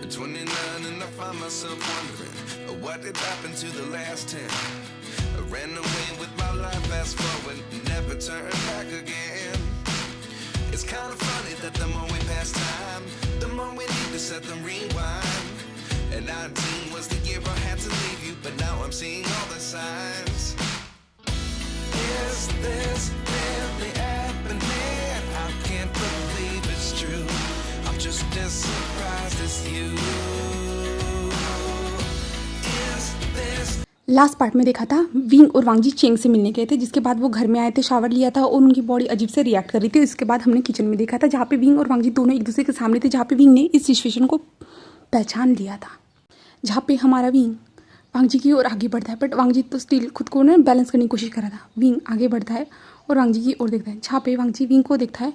29 and I find myself wondering what did happen to the last 10. I ran away with my life, fast forward, never turn back again. It's kind of funny that the more we pass time, the more we need to set them rewind. And 19 was the year I had to leave you, but now I'm seeing all the signs. Is this really happening? I can't believe it's true. I'm just as surprised as you. Is this last part में देखा था wing और वांगजी Cheng से मिलने गए थे, जिसके बाद वो घर में आए थे, शावर लिया था और उनकी बॉडी अजीब से रिएक्ट कर रही थी। इसके बाद हमने किचन में देखा था जहाँ पे विंग और वांगजी दोनों एक दूसरे के सामने थे, जहाँ पे विंग ने इस सिचुएशन को पहचान लिया था, जहाँ पे हमारा विंग वांगजी की ओर आगे बढ़ता है, बट वांगजी तो स्टिल खुद को ना बैलेंस करने की कोशिश कर रहा था। विंग आगे बढ़ता है और वांगजी की ओर देखता है, जहाँ पे वांगजी विंग को देखता है,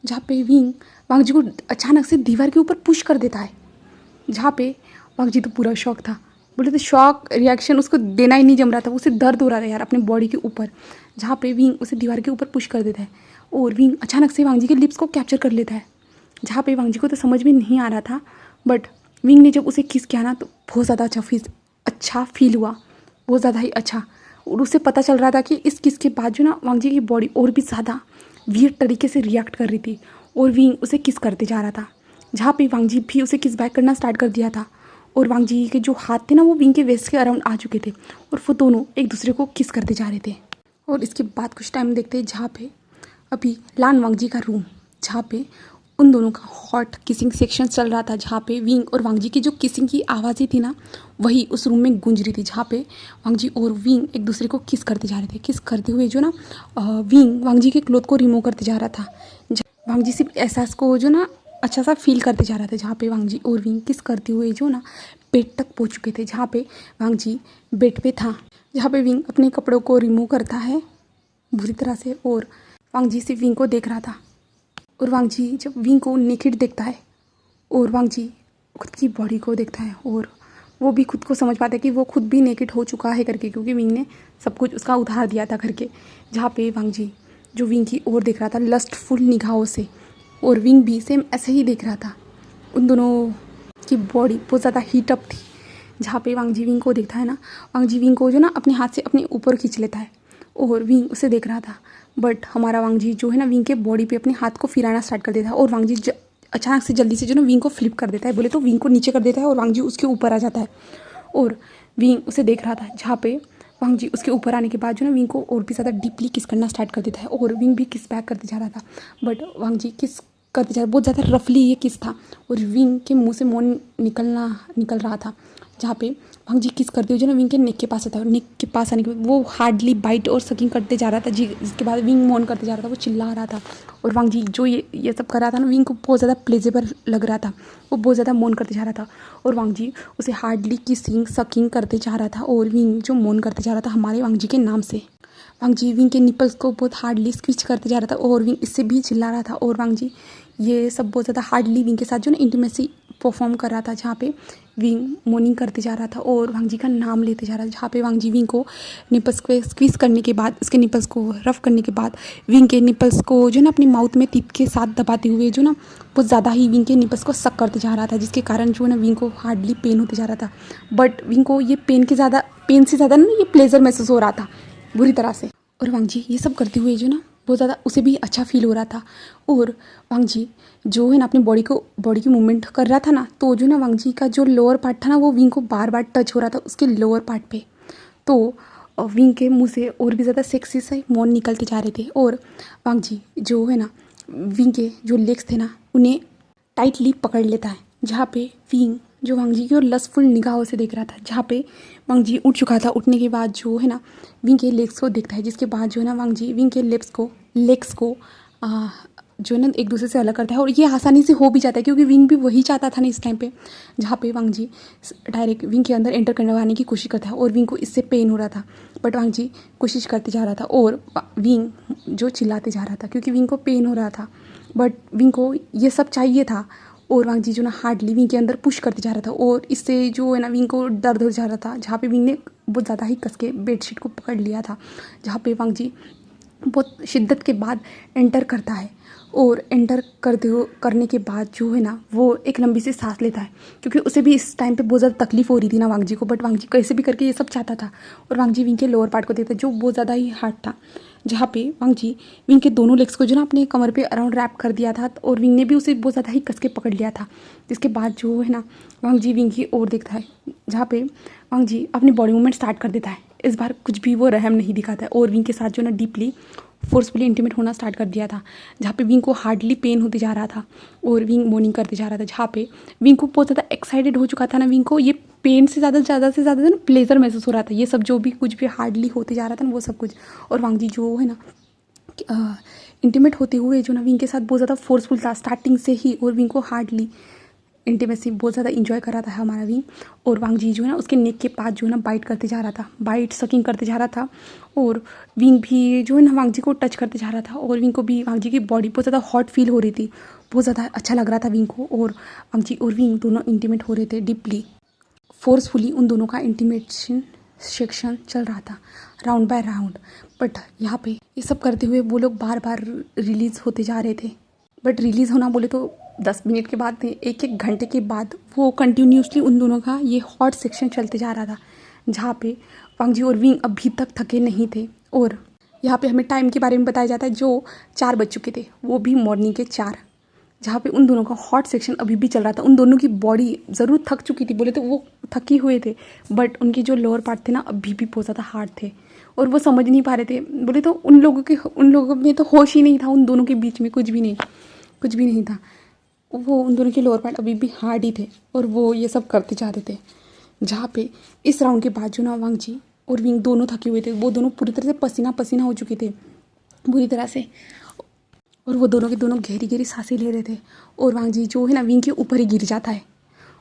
जहाँ पे विंग वांगजी को अचानक से दीवार के ऊपर पुश कर देता है, जहाँ पे वांगजी तो पूरा शॉक था। बोले तो शॉक रिएक्शन उसको देना ही नहीं जम रहा था, उसे दर्द हो रहा था यार अपने बॉडी के ऊपर, जहाँ पे विंग उसे दीवार के ऊपर पुश कर देता है और विंग अचानक से वांगजी के लिप्स को कैप्चर कर लेता है, जहाँ पे वांगजी को तो समझ में नहीं आ रहा था, बट विंग ने जब उसे किस किया ना तो बहुत ज़्यादा अच्छा फील हुआ, बहुत ज़्यादा ही अच्छा। और उसे पता चल रहा था कि इस किस के बाद जो ना वांगजी की बॉडी और भी ज़्यादा वियर्ड तरीके से रिएक्ट कर रही थी और विंग उसे किस करते जा रहा था, जहाँ पे वांगजी भी उसे किस बैक करना स्टार्ट कर दिया था और वांगजी के जो हाथ थे ना वो विंग के वेस्ट के अराउंड आ चुके थे और वो दोनों एक दूसरे को किस करते जा रहे थे। और इसके बाद कुछ टाइम देखते हैं जहाँ पे अभी लान वांगजी का रूम, जहाँ पे उन दोनों का हॉट किसिंग सेक्शन चल रहा था, जहाँ पे विंग और वांगजी की जो किसिंग की आवाज़ें थी ना वही उस रूम में गूंज रही थी, जहाँ पे वांगजी और विंग एक दूसरे को किस करते जा रहे थे। किस करते हुए जो ना विंग वांगजी के क्लोथ को रिमूव करते जा रहा था, वांगजी सिर्फ एहसास को जो ना अच्छा सा फील करते जा रहा था, जहाँ पे वांगजी और विंग किस करते हुए जो ना बेड तक पहुँच चुके थे, जहाँ पे वांगजी बेड पे था, जहाँ पे विंग अपने कपड़ों को रिमूव करता है बुरी तरह से और वांगजी सिर्फ विंग को देख रहा था। और वांगजी जब विंग को नेकेड देखता है और वांगजी खुद की बॉडी को देखता है और वो भी खुद को समझ पाता है कि वो खुद भी नेकेड हो चुका है करके, क्योंकि विंग ने सब कुछ उसका उधार दिया था करके, जहाँ पे वांगजी जो विंग की ओर देख रहा था लस्टफुल निगाहों से और विंग भी सेम ऐसे ही देख रहा था। उन दोनों की बॉडी बहुत ज़्यादा हीट अप थी, जहाँ पे वांगजी विंग को देखता है ना, वांगजी विंग को जो ना अपने हाथ से अपने ऊपर खींच लेता है और विंग उसे देख रहा था, बट हमारा वांगजी जो है ना विंग के बॉडी पे अपने हाथ को फिराना स्टार्ट कर देता है और वांगजी अचानक से जल्दी से जो ना विंग को फ्लिप कर देता है, बोले तो विंग को नीचे कर देता है और वांगजी उसके ऊपर आ जाता है और विंग उसे देख रहा था, जहाँ पे वांगजी उसके ऊपर आने के बाद जो ना विंग को और भी ज़्यादा डीपली किस करना स्टार्ट कर देता है और विंग भी किस बैक करते जा रहा था, बट वांगजी किस करते जा रहा, बहुत ज़्यादा रफली ये किस था और विंग के मुंह से मौन निकल रहा था, जहाँ पे वांगजी किस करते हुए जो ना विंग के नेक के पास आता है और नेक के पास आने के बाद वो हार्डली बाइट और सकिंग करते जा रहा था, जिसके बाद विंग मौन करते जा रहा था, वो चिल्ला रहा था और वांगजी जो ये सब कर रहा था ना विंग को बहुत ज़्यादा प्लेजेबल लग रहा था, वो बहुत ज़्यादा मौन करते जा रहा था और वांगजी उसे हार्डली किसिंग सकिंग करते जा रहा था और विंग जो मौन करते जा रहा था हमारे वांगजी के नाम से। वांगजी विंग के निपल्स को बहुत हार्डली स्क्विच करते जा रहा था और विंग इससे भी चिल्ला रहा था और वांगजी ये सब बहुत ज़्यादा हार्डली विंग के साथ जो ना इंटीमेसी परफॉर्म कर रहा था, जहाँ पे विंग मॉर्निंग करते जा रहा था और वांगजी का नाम लेते जा रहा था, जहाँ पे वांगजी विंग को निपल्स को स्क्वीज करने के बाद, उसके निपल्स को रफ करने के बाद विंग के निपल्स को जो ना अपनी माउथ में टीथ के साथ दबाते हुए जो ना बहुत ज़्यादा ही विंग के निपल्स को सक करते जा रहा था, जिसके कारण जो ना विंग को हार्डली पेन होते जा रहा था, बट विंग को ये पेन से ज़्यादा ना ये प्लेजर महसूस हो रहा था बुरी तरह से। और वांगजी ये सब करते हुए जो ना बहुत ज़्यादा उसे भी अच्छा फील हो रहा था और वांगजी जो है ना अपनी बॉडी की मूवमेंट कर रहा था ना, तो जो ना वांगजी का जो लोअर पार्ट था ना वो विंग को बार बार टच हो रहा था उसके लोअर पार्ट पे, तो विंग के मुंह से और भी ज़्यादा सेक्सी से मौन निकलते जा रहे थे और वांगजी जो है ना विंग के जो लेग्स थे ना उन्हें टाइटली पकड़ लेता है, जहाँ पे विंग जो वांगजी की और लस्टफुल निगाहों से देख रहा था, जहाँ पे वांगजी उठ चुका था, उठने के बाद जो है ना विंग के लेग्स को देखता है, जिसके बाद जो है ना वांगजी विंग के लेग्स को जो है ना एक दूसरे से अलग करता है और ये आसानी से हो भी जाता है, क्योंकि विंग भी वही चाहता था ना इस टाइम पे, जहाँ पे वांगजी डायरेक्ट विंग के अंदर एंटर करवाने की कोशिश करता है और विंग को इससे पेन हो रहा था, बट वांगजी कोशिश करते जा रहा था और विंग जो चिल्लाते जा रहा था क्योंकि विंग को पेन हो रहा था, बट विंग को ये सब चाहिए था और वांगजी जो ना हार्डली विंग के अंदर पुश करते जा रहा था और इससे जो है ना विंग को दर्द हो जा रहा था, जहाँ पे विंग ने बहुत ज़्यादा ही कस के बेडशीट को पकड़ लिया था, जहाँ पे वांगजी बहुत शिद्दत के बाद एंटर करता है और एंटर करने के बाद जो है ना वो एक लंबी सी सांस लेता है, क्योंकि उसे भी इस टाइम पे बहुत ज़्यादा तकलीफ हो रही थी ना वांग जी को, बट वांग जी कैसे भी करके ये सब चाहता था। और वांग जी विंग के लोअर पार्ट को देखता जो बहुत ज़्यादा ही हार्ड था, जहाँ पे वांग जी विंग के दोनों लेग्स को जो ना अपने कमर पे अराउंड रैप कर दिया था, और विंग ने भी उसे बहुत ज़्यादा ही कस के पकड़ लिया था। जिसके बाद जो है ना वांग जी विंग की ओर देखता है, जहाँ पे वांग जी अपनी बॉडी मूवमेंट स्टार्ट कर देता है। इस बार कुछ भी वो रहम नहीं दिखाता है और विंग के साथ जो ना डीपली फोर्सफुली इंटीमेट होना स्टार्ट कर दिया था, जहाँ पे विंग को हार्डली पेन होते जा रहा था और विंग मोर्निंग करते जा रहा था, जहाँ पे विंग को बहुत ज़्यादा एक्साइटेड हो चुका था ना। विंग को ये पेन से ज़्यादा ना प्लेजर महसूस हो रहा था, ये सब जो भी कुछ भी हार्डली होते जा रहा था ना वो सब कुछ। और वांग जी जो है ना इंटीमेट होते हुए जो ना विंग के साथ बहुत ज़्यादा फोर्सफुल था स्टार्टिंग से ही, और विंग को हार्डली इंटीमेसी बहुत ज़्यादा इंजॉय कर रहा था हमारा विंग। और वांग जी जो है ना उसके नेक के पास जो है ना बाइट करते जा रहा था, बाइट सकिंग करते जा रहा था, और विंग भी जो है ना वांग जी को टच करते जा रहा था। और विंग को भी वांग जी की बॉडी बहुत ज़्यादा हॉट फील हो रही थी, बहुत ज़्यादा अच्छा लग रहा था विंग को। और वांग जी और विंग दोनों इंटीमेट हो रहे थे डीपली, फोर्सफुली उन दोनों का इंटीमेशन सेक्शन चल रहा था राउंड बाय राउंड। बट यहाँ पे ये सब करते हुए वो लोग बार बार रिलीज़ होते जा रहे थे, बट रिलीज़ होना बोले तो 10 मिनट के बाद, एक घंटे के बाद वो कंटिन्यूसली उन दोनों का ये हॉट सेक्शन चलते जा रहा था, जहाँ पे वांग जी और विंग अभी तक थके नहीं थे। और यहाँ पे हमें टाइम के बारे में बताया जाता है, जो 4 बज चुके थे, वो भी मॉर्निंग के 4, जहाँ पे उन दोनों का हॉट सेक्शन अभी भी चल रहा था। उन दोनों की बॉडी ज़रूर थक चुकी थी, बोले तो वो थके हुए थे, बट उनके जो लोअर पार्ट थे ना अभी भी बहुत ज़्यादा हार्ड थे, और वो समझ नहीं पा रहे थे। बोले तो उन लोगों में तो होश ही नहीं था, उन दोनों के बीच में कुछ भी नहीं था। वो उन दोनों के लोअर पार्ट अभी भी हार्ड ही थे, और वो ये सब करते जा रहे थे। जहाँ पे इस राउंड के बाद जो ना वांग जी और विंग दोनों थके हुए थे, वो दोनों पूरी तरह से पसीना पसीना हो चुके थे बुरी तरह से, और वो दोनों के दोनों गहरी गहरी सांसें ले रहे थे। और वांग जी जो है ना विंग के ऊपर ही गिर जाता है,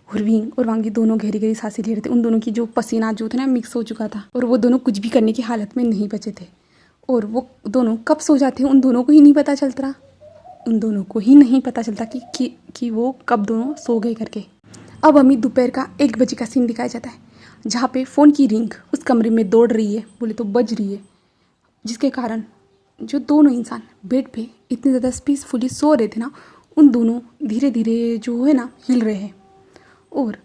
और विंग और वांग जी दोनों गहरी गहरी सांसें ले रहे थे। उन दोनों की जो पसीना जो था ना मिक्स हो चुका था, और वो दोनों कुछ भी करने की हालत में नहीं बचे थे। और वो दोनों कब सो जाते हैं उन दोनों को ही नहीं पता चलता, कि वो कब दोनों सो गए करके। अब हमें दोपहर का 1 बजे का सीन दिखाया जाता है, जहाँ पे फ़ोन की रिंग उस कमरे में दौड़ रही है, बोले तो बज रही है, जिसके कारण जो दोनों इंसान बेड पे इतने ज़्यादा पीसफुली सो रहे थे ना, उन दोनों धीरे धीरे जो है ना हिल रहे हैं। और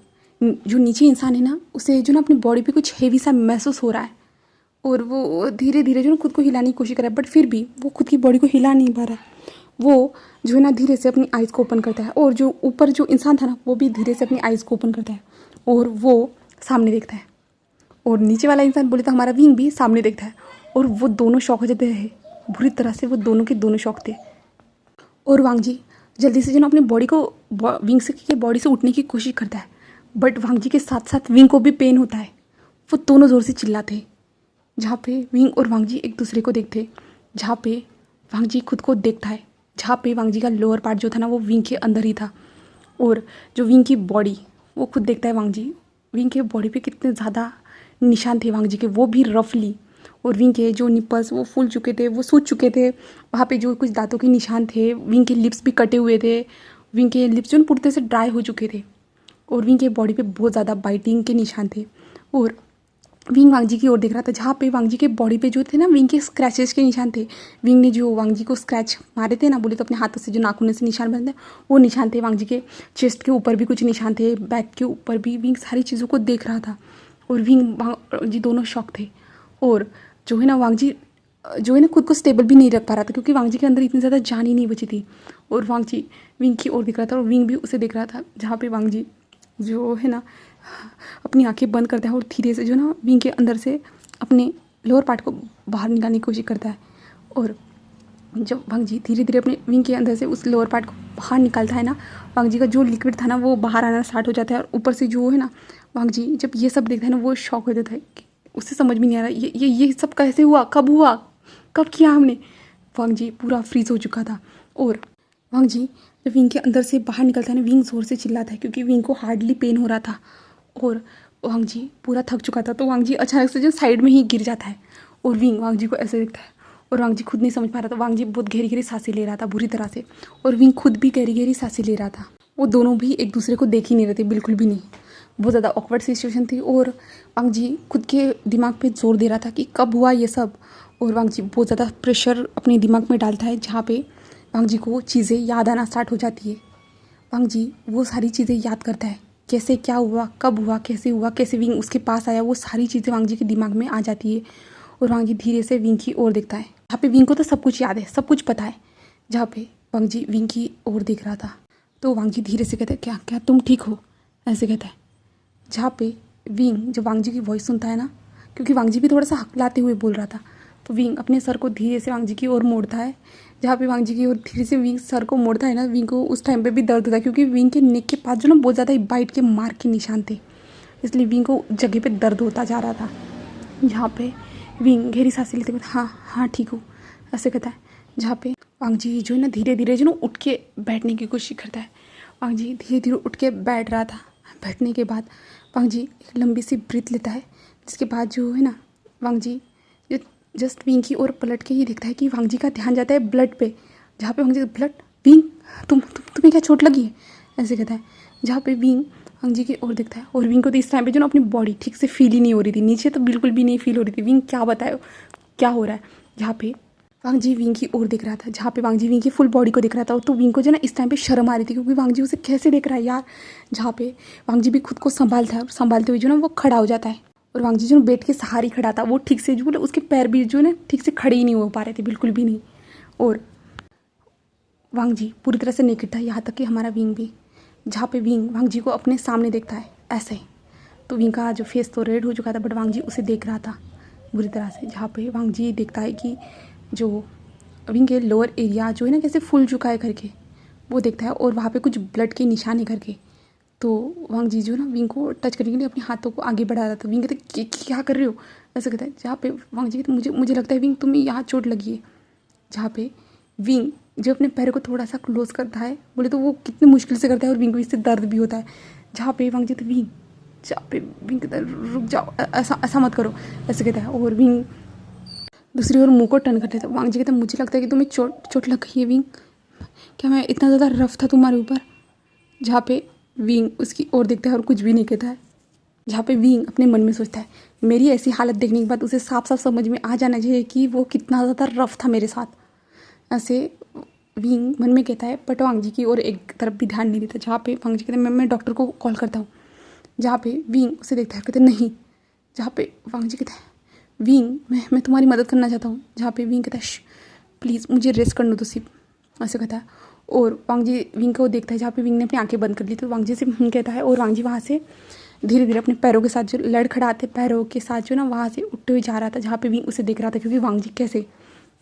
जो नीचे इंसान है ना उसे जो ना अपनी बॉडी पे कुछ हेवी सा महसूस हो रहा है, और वो धीरे धीरे जो ना खुद को हिलाने की कोशिश कर रहा है, बट फिर भी वो खुद की बॉडी को हिला नहीं पा रहा है। वो जो है ना धीरे से अपनी आइज़ को ओपन करता है, और जो ऊपर जो इंसान था ना वो भी धीरे से अपनी आइज़ को ओपन करता है, और वो सामने देखता है। और नीचे वाला इंसान बोले तो हमारा विंग भी सामने देखता है, और वो दोनों शॉक हो जाते हैं बुरी तरह से, वो दोनों के दोनों शॉक थे। और वांग जी जल्दी से जो ना अपनी बॉडी को विंग से के बॉडी से उठने की कोशिश करता है, बट वांग जी के साथ साथ विंग को भी पेन होता है। वो दोनों ज़ोर से चिल्लाते हैं, जहाँ पे विंग और वांग जी एक दूसरे को देखते, जहाँ पे वांग जी खुद को देखता है, जहाँ पे वांग जी का लोअर पार्ट जो था ना वो विंग के अंदर ही था, और जो विंग की बॉडी वो खुद देखता है वांग जी। विंग के बॉडी पे कितने ज़्यादा निशान थे वांग जी के, वो भी रफली, और विंग के जो निप्पल्स वो फूल चुके थे, वो सूज चुके थे, वहाँ पे जो कुछ दांतों के निशान थे, विंग के लिप्स भी कटे हुए थे, विंग के लिप्स जो पूरी तरह से ड्राई हो चुके थे, और विंग के बॉडी पे बहुत ज़्यादा बाइटिंग के निशान थे। और विंग वांग जी की ओर देख रहा था, जहाँ पे वांग जी के बॉडी पे जो थे ना विंग के स्क्रैचेस के निशान थे। विंग ने जो वांग जी को स्क्रैच मारे थे ना, बोले तो अपने हाथों से जो नाखूनों से निशान बनते हैं वो निशान थे। वांग जी के चेस्ट के ऊपर भी कुछ निशान थे, बैक के ऊपर भी। विंग सारी चीज़ों को देख रहा था, और विंग वांग जी दोनों शॉक थे। और जो है ना वांग जी जो है ना खुद को स्टेबल भी नहीं रख पा रहा था, क्योंकि वांग जी के अंदर इतनी ज़्यादा जान ही नहीं बची थी। और वांग जी विंग की ओर देख रहा था, और विंग भी उसे देख रहा था, जहाँ पे वांग जी जो है ना अपनी आंखें बंद करता है, और धीरे से जो ना विंग के अंदर से अपने लोअर पार्ट को बाहर निकालने की कोशिश करता है। और जब वांग जी धीरे धीरे अपने विंग के अंदर से उस लोअर पार्ट को बाहर निकालता है ना, वांग जी का जो लिक्विड था ना वो बाहर आना स्टार्ट हो जाता है। और ऊपर से जो है ना वांग जी जब ये सब देखता है ना वो शॉक हो जाता है, उसे समझ में नहीं आ रहा ये सब कैसे हुआ, कब किया हमने। वांग जी पूरा फ्रीज हो चुका था। और वांग जी जब विंग के अंदर से बाहर निकलता है ना, विंग ज़ोर से चिल्लाता है, क्योंकि विंग को हार्डली पेन हो रहा था, और वांग जी पूरा थक चुका था। तो वांग जी अचानक से जो साइड में ही गिर जाता है, और विंग वांग जी को ऐसे देखता है, और वांग जी खुद नहीं समझ पा रहा था। वांग जी बहुत गहरी गहरी सांसें ले रहा था बुरी तरह से, और विंग खुद भी गहरी गहरी सांसें ले रहा था। वो दोनों भी एक दूसरे को देख ही नहीं रहे थे, बिल्कुल भी नहीं। बहुत ज़्यादा ऑकवर्ड सिचुएशन थी, और वांग जी खुद के दिमाग पे जोर दे रहा था कि कब हुआ ये सब। और वांग जी बहुत ज़्यादा प्रेशर अपने दिमाग में डालता है, जहाँ पे वांग जी को चीज़ें याद आना स्टार्ट हो जाती है। वांग जी वो सारी चीज़ें याद करता है, कैसे क्या हुआ, कब हुआ, कैसे विंग उसके पास आया, वो सारी चीज़ें वांग जी के दिमाग में आ जाती है। और वांग जी धीरे से विंग की ओर देखता है, जहाँ पे विंग को तो सब कुछ याद है, सब कुछ पता है। जहाँ पे वांग जी विंग की ओर देख रहा था तो वांग जी धीरे से कहता है, क्या क्या तुम ठीक हो, ऐसे कहता है। जहाँ पे विंग जब वांग जी की वॉइस सुनता है ना, क्योंकि वांग जी भी थोड़ा सा हकलाते हुए बोल रहा था, तो विंग अपने सर को धीरे से वांग जी की ओर मोड़ता है। जहाँ पे वांग जी की ओर धीरे से विंग सर को मोड़ता है ना, विंग को उस टाइम पे भी दर्द होता है, क्योंकि विंग के नेक के पास जो ना बहुत ज़्यादा बाइट के मार्क के निशान थे, इसलिए विंग को जगह पे दर्द होता जा रहा था। जहाँ पे विंग गहरी सांसें लेते हुए हाँ हाँ ठीक हूँ ऐसे कहता है। जहाँ पे वांग जी जो है ना धीरे धीरे जो ना उठ के बैठने की कोशिश करता है। वांग जी धीरे धीरे उठ के बैठ रहा था। बैठने के बाद वांग जी एक लंबी सी ब्रीथ लेता है, जिसके बाद जो है ना वांग जी जस्ट विंग की ओर पलट के ही देखता है कि वांग जी का ध्यान जाता है ब्लड पे। जहाँ पे वांग जी ब्लड, विंग तुम्हें क्या चोट लगी है, ऐसे कहता है। जहाँ पे विंग वांग जी की ओर देखता है, और विंग को तो इस टाइम पे जो ना अपनी बॉडी ठीक से फील ही नहीं हो रही थी, नीचे तो बिल्कुल भी नहीं फील हो रही थी। विंग क्या बताए क्या हो रहा है। जहाँ पे वांग जी विंग की ओर देख रहा था, जहाँ पे वांग जी विंग की फुल बॉडी को देख रहा था, तो विंग को जो ना इस टाइम पे शर्म आ रही थी, क्योंकि वांग जी उसे कैसे देख रहा है यार। जहाँ पे वांग जी भी खुद को संभालता है, और संभालते हुए जो ना वो खड़ा हो जाता है। और वांग जी जो बेड के सहारे खड़ा था, वो ठीक से जो उसके पैर भी जो ना ठीक से खड़े ही नहीं हो पा रहे थे, बिल्कुल भी नहीं। और वांग जी पूरी तरह से नेकेड था, यहाँ तक कि हमारा विंग भी। जहाँ पे विंग वांग जी को अपने सामने देखता है ऐसे, तो विंग का जो फेस तो रेड हो चुका था, बट वांग जी उसे देख रहा था बुरी तरह से। जहाँ पे वांग जी देखता है कि जो विंग के लोअर एरिया जो है ना कैसे फूल चुका है करके, वो देखता है, और वहाँ पे कुछ ब्लड के निशान है करके। तो वांग जी जो ना विंग को टच करने के लिए अपने हाथों को आगे बढ़ा रहा था। विंग कहते क्या कर रहे हो, ऐसा कहता है। जहाँ पे वांग जी कहते मुझे लगता है विंग तुम्हें यहाँ चोट लगी है। जहाँ पे विंग जो अपने पैर को थोड़ा सा क्लोज करता है, बोले तो वो कितनी मुश्किल से करता है, और विंग को इससे दर्द भी होता है। जहाँ पे वांग जी तो विंग, जहाँ पे विंग कहता है रुक जाओ, ऐसा मत करो, ऐसे कहता है। और विंग दूसरी ओर मुंह को टर्न कर लेता है। वांग जी कहता है मुझे लगता है कि तुम्हें चोट लग गई है विंग, क्या मैं इतना ज़्यादा रफ था तुम्हारे ऊपर। जहाँ पे विंग उसकी ओर देखता है और कुछ भी नहीं कहता है। जहाँ पे विंग अपने मन में सोचता है मेरी ऐसी हालत देखने के बाद उसे साफ साफ समझ में आ जाना चाहिए कि वो कितना ज़्यादा रफ था मेरे साथ, ऐसे विंग मन में कहता है। बट वांग जी की ओर एक तरफ भी ध्यान नहीं देता। जहाँ पे वांग जी कहते हैं मैं डॉक्टर को कॉल करता हूँ। जहाँ पे विंग उसे देखता है, कहते नहीं। जहाँ पे वांग जी कहता है विंग मैं तुम्हारी मदद करना चाहता हूँ। जहाँ पे विंग कहता है प्लीज़ मुझे रेस्ट करने दो सिर्फ, ऐसे कहता है। और वांग जी विंग को देखता है, जहाँ पे विंग ने अपनी आंखें बंद कर ली, तो वांग जी से कहता है। और वांग जी वहाँ से धीरे धीरे अपने पैरों के साथ जो लड़खड़ाते पैरों के साथ जो ना वहाँ से उठते हुए जा रहा था। जहाँ पे विंग उसे देख रहा था, क्योंकि वांग जी कैसे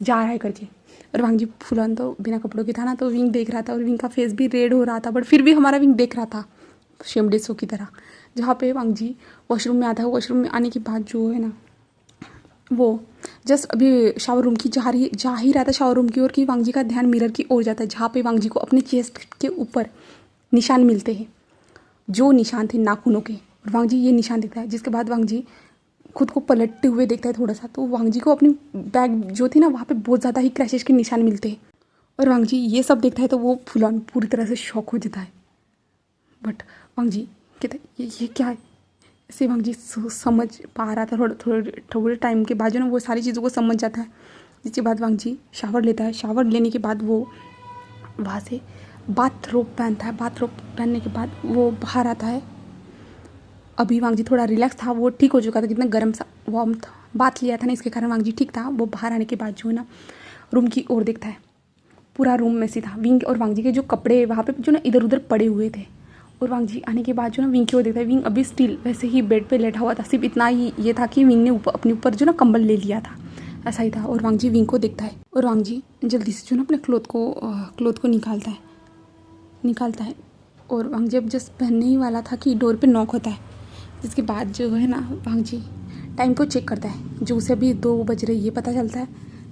जा रहा है करके। और वांग जी फुलन तो बिना कपड़ों के था ना, तो विंग देख रहा था, और विंग का फेस भी रेड हो रहा था, बट फिर भी हमारा विंग देख रहा था शेमडे शो की तरह। जहाँ पे वांग जी वॉशरूम में आता है। वॉशरूम में आने के बाद जो है ना वो जस्ट अभी शावर रूम की जा ही रहा था शावर रूम की ओर, कि वांग जी का ध्यान मिरर की ओर जाता है। जहाँ पे वांग जी को अपने चेस्ट के ऊपर निशान मिलते हैं, जो निशान थे नाखूनों के। और वांग जी ये निशान देखता है, जिसके बाद वांग जी खुद को पलटते हुए देखता है थोड़ा सा, तो वांग जी को अपनी बैग जो थी ना वहाँ पे बहुत ज़्यादा ही क्रैशेस के निशान मिलते हैं। और वांग जी ये सब देखता है तो वो फुलान पूरी तरह से शॉक हो जाता है। बट वांग जी कहता है ये क्या है, ऐसे वांग जी समझ पा रहा था। थोड़े टाइम के बाद जो ना वो सारी चीज़ों को समझ जाता है। जिसके बाद वांग जी शावर लेता है। शावर लेने के बाद वो वहाँ से बाथरोब पहनता है। बाथरोब पहनने के बाद वो बाहर आता है। अभी वांग जी थोड़ा रिलैक्स था, वो ठीक हो चुका था, कितना गर्म सा वार्म था, बात लिया था ना, इसके कारण वांग जी ठीक था। वो बाहर आने के बाद जो है ना रूम की ओर देखता है, पूरा रूम मेसी था। विंग और वांग जी के जो कपड़े वहाँ पे जो ना इधर उधर पड़े हुए थे। और वांग जी आने के बाद जो ना विंग की ओर देखता है। विंग अभी स्टिल वैसे ही बेड पे लेटा हुआ था, सिर्फ इतना ही ये था कि विंग ने अपने ऊपर जो ना कंबल ले लिया था, ऐसा ही था। और वांग जी विंग को देखता है, और वांग जी जल्दी से जो ना अपने क्लोथ को निकालता है। और वांग जी अब जस्ट पहनने ही वाला था कि डोर पे नॉक होता है। जिसके बाद जो है ना वांग जी टाइम को चेक करता है, जो उसे अभी 2 बज रहे ये पता चलता है,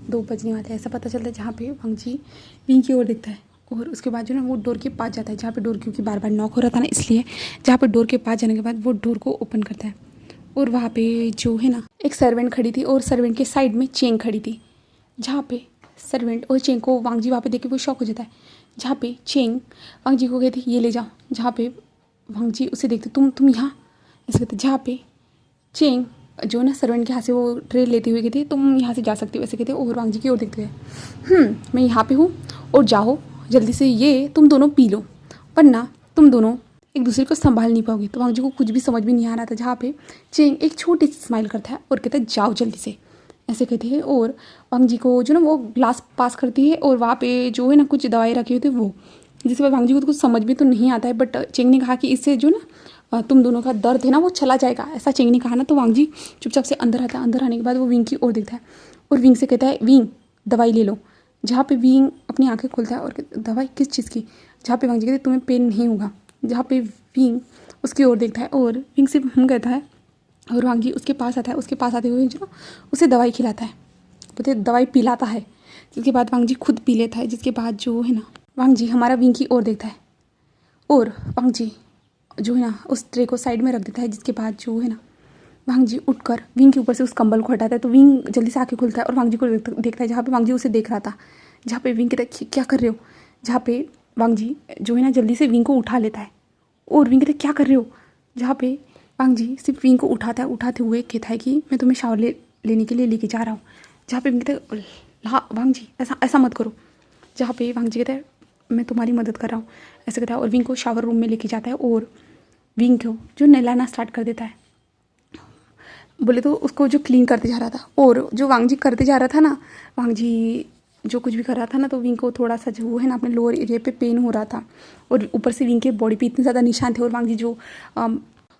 2 बजने वाले ऐसा पता चलता है। जहाँ पे वांग जी विंग की ओर देखता है, और उसके बाद जो ना वो डोर के पास जाता है, जहाँ पे डोर क्योंकि बार बार नॉक हो रहा था ना, इसलिए जहाँ पे डोर के पास जाने के बाद वो डोर को ओपन करता है। और वहाँ पे जो है ना एक सर्वेंट खड़ी थी, और सर्वेंट के साइड में चेंग खड़ी थी। जहाँ पे सर्वेंट और चेंग को वांग जी वहाँ पे देख के वो शॉक हो जाता है। जहाँ पे चेंग वांग जी को कहती ये ले जाओ। जहाँ पे वांग जी उसे देखते तुम यहाँ, ऐसे कहते। जहाँ पे चेंग जो ना सर्वेंट के हाथ से वो ट्रे लेते हुए कहते तुम यहाँ से जा सकते हो, वैसे कहते। और वांग जी की ओर देखते हैं, मैं यहाँ पे हूँ और जाओ जल्दी से, ये तुम दोनों पी लो, वरना तुम दोनों एक दूसरे को संभाल नहीं पाओगे। तो वांग जी को कुछ भी समझ में नहीं आ रहा था। जहाँ पे चेंग एक छोटी सी स्माइल करता है और कहता है जाओ जल्दी से, ऐसे कहते हैं। और वांग जी को जो ना वो ग्लास पास करती है और वहाँ पे जो है ना कुछ दवाई रखी हुई थी वो, जिसके बाद वांग जी को कुछ समझ में तो नहीं आता है। बट चेंग ने कहा कि इससे जो ना तुम दोनों का दर्द है ना वो चला जाएगा, ऐसा चेंग ने कहा ना। तो वांग जी चुपचाप से अंदर आता है। अंदर आने के बाद वो विंग की ओर देखता है और विंग से कहता है विंग दवाई ले लो। जहाँ पे विंग अपनी आंखें खोलता है और दवाई किस चीज़ की? जहाँ पे वांग जी कहते तुम्हें पेन नहीं होगा। जहाँ पे विंग उसकी ओर देखता है और विंग से कहता है और वांग जी उसके पास आता है। उसके पास आते हुए जो उसे दवाई खिलाता है, बोलते दवाई पिलाता है। जिसके बाद वांग जी खुद पी लेता है। जिसके बाद जो है ना वांग जी हमारा विंग की ओर देखता है और वांग जी जो है ना उस ट्रे को साइड में रख देता है। जिसके बाद जो है ना वांग जी उठकर विंग के ऊपर से उस कंबल को हटाता है। तो विंग जल्दी से आंखें खुलता है और वांग जी को देखता है, जहाँ पे वांग जी उसे देख रहा था। जहाँ पे विंग कहता है क्या कर रहे हो? जहाँ पे वांग जी जो है ना जल्दी से विंग को उठा लेता है और विंग कहता है क्या कर रहे हो? जहाँ पे वांग जी सिर्फ विंग को उठाता है, उठाते हुए कहता है कि मैं तुम्हें शावर लेने के लिए लेके जा रहा हूँ। जहाँ पे विंग कहता है हाँ वांग जी ऐसा मत करो। जहाँ पे वांग जी कहता है मैं तुम्हारी मदद कर रहा हूँ, ऐसे कहता है। और विंग को शावर रूम में लेके जाता है और विंग को जो नहलाना स्टार्ट कर देता है। बोले तो उसको जो क्लीन करते जा रहा था और जो वांग जी करते जा रहा था ना, वांग जी जो कुछ भी कर रहा था ना, तो विंग को थोड़ा सा जो है ना अपने लोअर एरिया पे पेन हो रहा था और ऊपर से विंग के बॉडी पे इतने ज़्यादा निशान थे। और वांग जी जो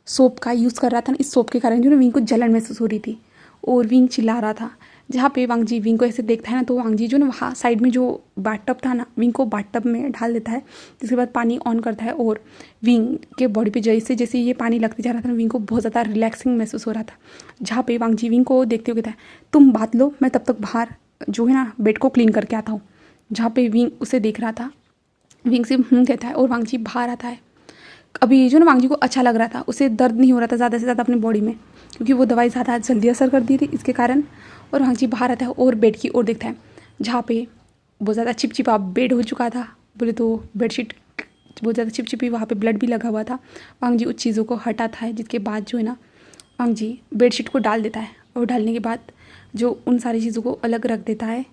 सोप का यूज़ कर रहा था ना, इस सोप के कारण जो ना विंग को जलन महसूस हो रही थी और विंग चिल्ला रहा था। जहाँ पे वांग जी विंग को ऐसे देखता है ना, तो वांग जी जो ना वहाँ साइड में जो बाथटब था ना, विंग को बाथटब में डाल देता है। जिसके बाद पानी ऑन करता है और विंग के बॉडी पे जैसे जैसे ये पानी लगते जा रहा था ना, विंग को बहुत ज़्यादा रिलैक्सिंग महसूस हो रहा था। जहाँ पे वांग जी विंग को देखते हुए कहता है तुम बात लो, मैं तब तक बाहर जो है ना बेड को क्लीन करके आता हूँ। जहाँ पे विंग उसे देख रहा था, विंग से कहता है और वांग जी बाहर आता है। अभी जो ना वांग जी को अच्छा लग रहा था, उसे दर्द नहीं हो रहा था ज़्यादा से ज़्यादा अपने बॉडी में, क्योंकि वो दवाई ज़्यादा जल्दी असर कर दी थी इसके कारण। और वांग जी बाहर आता है और बेड की ओर देखता है, जहाँ पे बहुत ज़्यादा चिपचिपा बेड हो चुका था। बोले तो बेडशीट बहुत ज़्यादा चिपचिपी, वहाँ पे ब्लड भी लगा हुआ था। वांग जी उस चीज़ों को हटाता है। जिसके बाद जो है ना वांग जी बेडशीट को डाल देता है और डालने के बाद जो उन सारी चीज़ों को अलग रख देता है।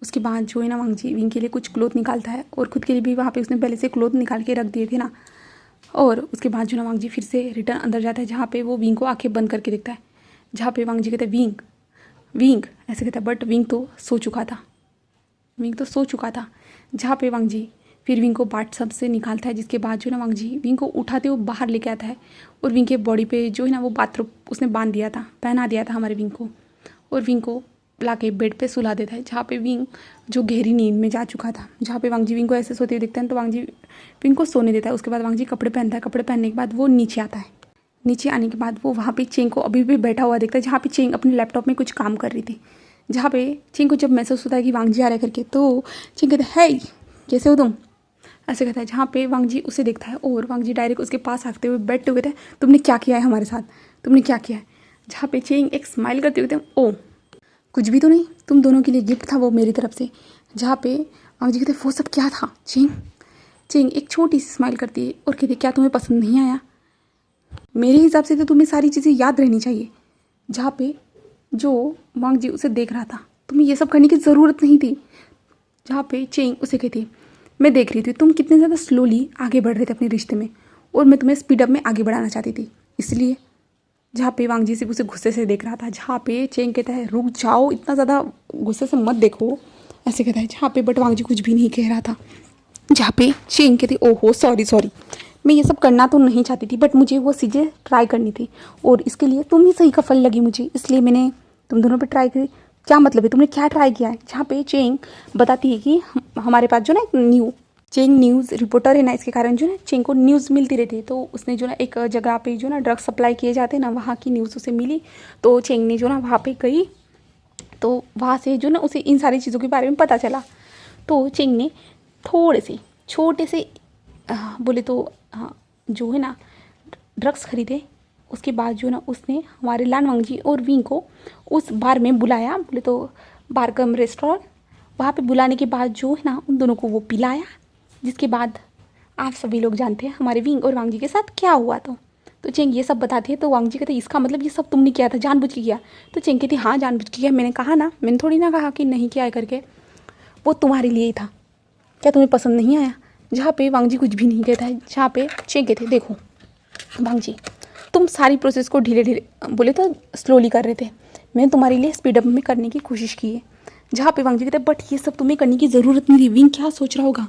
उसके बाद जो है ना वांग जी विंग के लिए कुछ क्लोथ निकालता है और खुद के लिए भी वहाँ पे उसने पहले से क्लोथ निकाल के रख दिए थे ना। और उसके बाद जो ना वांग जी फिर से रिटर्न अंदर जाता है, जहाँ पे वो विंग को आंखें बंद करके देखता है। जहाँ पे वांग जी कहता है विंग विंग ऐसे कहता है, बट विंग तो सो चुका था। जहाँ पे वांग जी फिर विंग को बाथटब से निकालता है। जिसके बाद जो ना वांग जी विंग को उठाते हुए बाहर लेके आता है और विंग के बॉडी पे जो है ना वो बाथरूम उसने बांध दिया था, पहना दिया था हमारे विंग को, और विंग को ला के बेड पे सुला देता है। जहाँ पे विंग जो गहरी नींद में जा चुका था। जहाँ पे वांग जी विंग को ऐसे सोते हुए देखते हैं, तो वांग जी विंग को सोने देता है। उसके बाद वांग जी कपड़े पहनता है। कपड़े पहनने के बाद वो नीचे आता है। नीचे आने के बाद वो वहाँ पे चेंग को अभी भी बैठा हुआ देखता है, जहाँ पे चेंग अपने लैपटॉप में कुछ काम कर रही थी। जहाँ पे चेंग को जब महसूस होता है कि वांग जी आ रहा है करके, तो चेंग कहता है हे कैसे हो तुम, ऐसे कहता है। जहाँ पे वांग जी उसे देखता है और वांग जी डायरेक्ट उसके पास आते हुए बैठते हुए कहता है तुमने क्या किया है हमारे साथ, तुमने क्या किया है। जहाँ पे चेंग एक स्माइल करते हुए कहते हैं ओ कुछ भी तो नहीं, तुम दोनों के लिए गिफ्ट था वो मेरी तरफ से। जहाँ पे वांग जी कहते वो सब क्या था चेंग एक छोटी सी स्माइल करती है और कहती क्या तुम्हें पसंद नहीं आया? मेरे हिसाब से तो तुम्हें सारी चीज़ें याद रहनी चाहिए। जहाँ पे जो वांग जी उसे देख रहा था, तुम्हें ये सब करने की ज़रूरत नहीं थी। जहाँ पे चेंग उसे कहती मैं देख रही थी तुम कितने ज़्यादा स्लोली आगे बढ़ रहे थे अपने रिश्ते में, और मैं तुम्हें स्पीड अप में आगे बढ़ाना चाहती थी, इसलिए। जहाँ पे वांग जी सिर्फ उसे गुस्से से देख रहा था। जहाँ पे चेंग कहता है रुक जाओ, इतना ज़्यादा गुस्से से मत देखो, ऐसे कहता है। जहाँ पे बट वांग जी कुछ भी नहीं कह रहा था। जहाँ पे चेंग कहती ओहो सॉरी मैं ये सब करना तो नहीं चाहती थी, बट मुझे वो चीज़ें ट्राई करनी थी और इसके लिए तुम ही सही का फल लगी मुझे, इसलिए मैंने तुम दोनों पे ट्राई करी। क्या मतलब है, तुमने क्या ट्राई किया है? जहाँ पे चेंग बताती है कि हमारे पास जो ना चेंग न्यूज़ रिपोर्टर है ना, इसके कारण जो ना चेंग को न्यूज़ मिलती रहती है। तो उसने जो ना एक जगह पे जो ना ड्रग्स सप्लाई किए जाते हैं ना, वहाँ की न्यूज़ उसे मिली। तो चेंग ने जो ना वहाँ पे गई, तो वहाँ से जो ना उसे इन सारी चीज़ों के बारे में पता चला। तो चेंग ने थोड़े से छोटे से बोले तो जो है ना ड्रग्स खरीदे। उसके बाद जो ना उसने हमारे लान वांग जी और विंग को उस बार में बुलाया, बोले तो बार कम रेस्टोरेंट, वहाँ पे बुलाने के बाद जो है ना उन दोनों को वो पिलाया। जिसके बाद आप सभी लोग जानते हैं हमारे विंग और वांग जी के साथ क्या हुआ। तो तो चेंग ये सब बताती है। तो वांग जी कहते इसका मतलब ये सब तुमने किया था, जानबूझ के किया। तो चेंग कहती हाँ जानबूझ के किया, मैंने कहा ना, मैंने थोड़ी ना कहा कि नहीं किया है करके, वो तुम्हारे लिए ही था, क्या तुम्हें पसंद नहीं आया। जहाँ पे वांग जी कुछ भी नहीं कहता है, जहाँ पे चेंग कहते देखो वांग जी तुम सारी प्रोसेस को धीरे धीरे बोले तो स्लोली कर रहे थे, मैंने तुम्हारे लिए स्पीड अप में करने की कोशिश की है। जहाँ पे वांग जी कहते बट ये सब तुम्हें करने की ज़रूरत नहीं थी, विंग क्या सोच रहा होगा।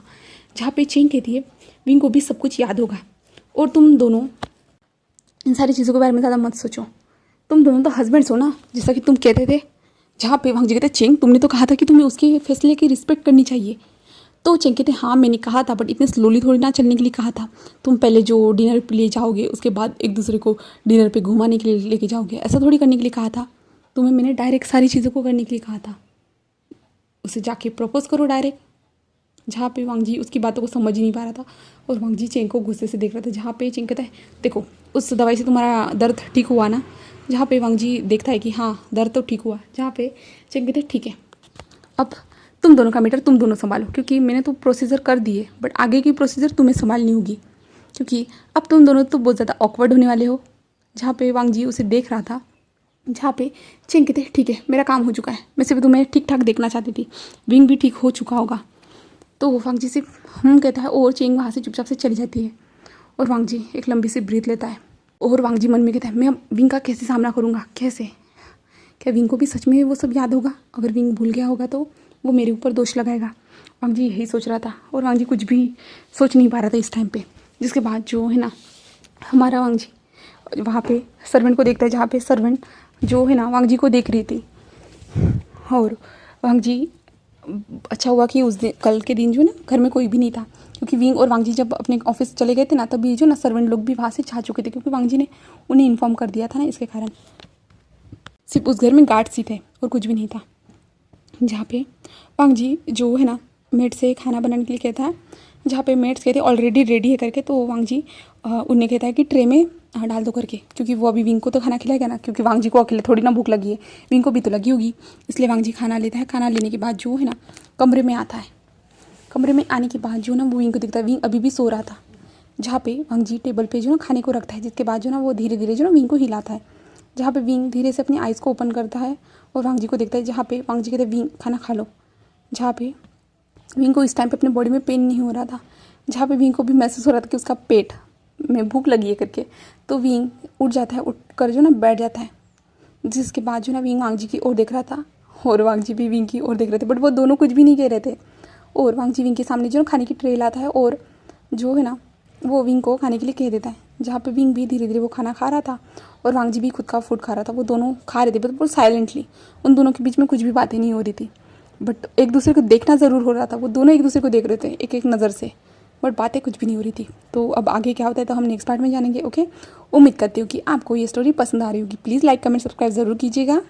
जहाँ पे चेंग कहती है विंग को भी सब कुछ याद होगा, और तुम दोनों इन सारी चीज़ों के बारे में ज़्यादा मत सोचो, तुम दोनों तो हस्बैंड्स हो ना, जैसा कि तुम कहते थे। जहाँ पे वांग जी कहते चेंग तुमने तो कहा था कि तुम्हें उसके फैसले की रिस्पेक्ट करनी चाहिए। तो चेंग कहते हाँ मैंने कहा था, बट इतने स्लोली थोड़ी ना चलने के लिए कहा था, तुम पहले जो डिनर पे ले जाओगे उसके बाद एक दूसरे को डिनर पे घुमाने के लिए लेके जाओगे, ऐसा थोड़ी करने के लिए कहा था। तुम्हें मैंने डायरेक्ट सारी चीज़ों को करने के लिए कहा था, उसे जाके प्रपोज करो डायरेक्ट। जहाँ पे वांग जी उसकी बातों को समझ ही नहीं पा रहा था, और वांग जी चेंग को गुस्से से देख रहा था। जहाँ पे चेंग कहता है देखो उस दवाई से तुम्हारा दर्द ठीक हुआ ना। जहाँ पे वांग जी देखता है कि हाँ दर्द तो ठीक हुआ। जहाँ पे चेंग कहते ठीक है अब तुम दोनों का मैटर तुम दोनों संभालो, क्योंकि मैंने तो प्रोसीजर कर दिए, बट आगे की प्रोसीजर तुम्हें संभालनी होगी, क्योंकि अब तुम दोनों तो बहुत ज़्यादा ऑकवर्ड होने वाले हो। जहाँ पे वांग जी उसे देख रहा था। जहाँ पे चेंग कहते ठीक है मेरा काम हो चुका है, मैं सिर्फ तुम्हें ठीक ठाक देखना चाहती थी, विंग भी ठीक हो चुका होगा। तो वांग जी सिर्फ कहता है, और चेंग वहाँ से चुपचाप से चली जाती है। और वांग जी एक लंबी सी ब्रीथ लेता है, और वांग जी मन में कहता है मैं अब विंग का कैसे सामना करूँगा, कैसे, क्या विंग को भी सच में वो सब याद होगा। अगर विंग भूल गया होगा तो वो मेरे ऊपर दोष लगाएगा। वांग जी यही सोच रहा था, और वांग जी कुछ भी सोच नहीं पा रहा था इस टाइम पे। जिसके बाद जो है ना हमारा वांग जी वहाँ पे सर्वेंट को देखता है, जहाँ पे सर्वेंट जो है ना वांग जी को देख रही थी। और वांग जी अच्छा हुआ कि उस दिन कल के दिन जो ना घर में कोई भी नहीं था, क्योंकि विंग और वांग जी जब अपने ऑफिस चले गए थे ना, तभी जो ना सर्वेंट लोग भी वहाँ से छा चुके थे, क्योंकि वांग जी ने उन्हें इन्फॉर्म कर दिया था ना, इसके कारण सिर्फ उस घर में गार्ड्स ही थे और कुछ भी नहीं था। जहाँ पे वांग जी जो है ना मेड से खाना बनाने के लिए कहता है, जहाँ पे मेड्स कहते हैं ऑलरेडी रेडी है करके, तो वांग जी उन्हें कहता है कि ट्रे में डाल दो करके, क्योंकि वो अभी विंग को तो खाना खिलाएगा ना, क्योंकि वांग जी को अकेले थोड़ी ना भूख लगी है, विंग को भी तो लगी होगी। इसलिए वांग जी खाना लेता है। खाना लेने के बाद जो है ना कमरे में आता है। कमरे में आने के बाद जो ना वो विंग को दिखता है, विंग अभी भी सो रहा था। जहाँ पे वांग जी टेबल पे जो ना खाने को रखता है, जिसके बाद जो ना वो धीरे धीरे जो ना विंग को हिलाता है। जहाँ पे विंग धीरे से अपनी आइज़ को ओपन करता है और वांग जी को देखता है। जहाँ पे वांग जी कहते हैं विंग खाना खा लो। जहाँ पे विंग को इस टाइम पे अपने बॉडी में पेन नहीं हो रहा था, जहाँ पे विंग को भी महसूस हो रहा था कि उसका पेट में भूख लगी है करके, तो विंग उठ जाता है, उठ कर जो ना बैठ जाता है। जिसके बाद जो ना विंग वांग जी की ओर देख रहा था, और वांग जी भी विंग की ओर देख रहे थे, बट वो दोनों कुछ भी नहीं कह रहे थे। और वांग जी विंग के सामने जो ना खाने की ट्रे लाता है, और जो है ना वो विंग को खाने के लिए कह देता है। जहाँ पे विंग भी धीरे धीरे वो खाना खा रहा था, और वांग जी भी खुद का फूड खा रहा था। वो दोनों खा रहे थे बिल्कुल साइलेंटली, उन दोनों के बीच में कुछ भी बातें नहीं हो रही थी, बट एक दूसरे को देखना ज़रूर हो रहा था। वो दोनों एक दूसरे को देख रहे थे एक एक नज़र से, बट बातें कुछ भी नहीं हो रही थी। तो अब आगे क्या होता है तो हम नेक्स्ट पार्ट में जानेंगे। ओके, उम्मीद करती हूँ कि आपको ये स्टोरी पसंद आ रही होगी। प्लीज़ लाइक कमेंट सब्सक्राइब ज़रूर कीजिएगा।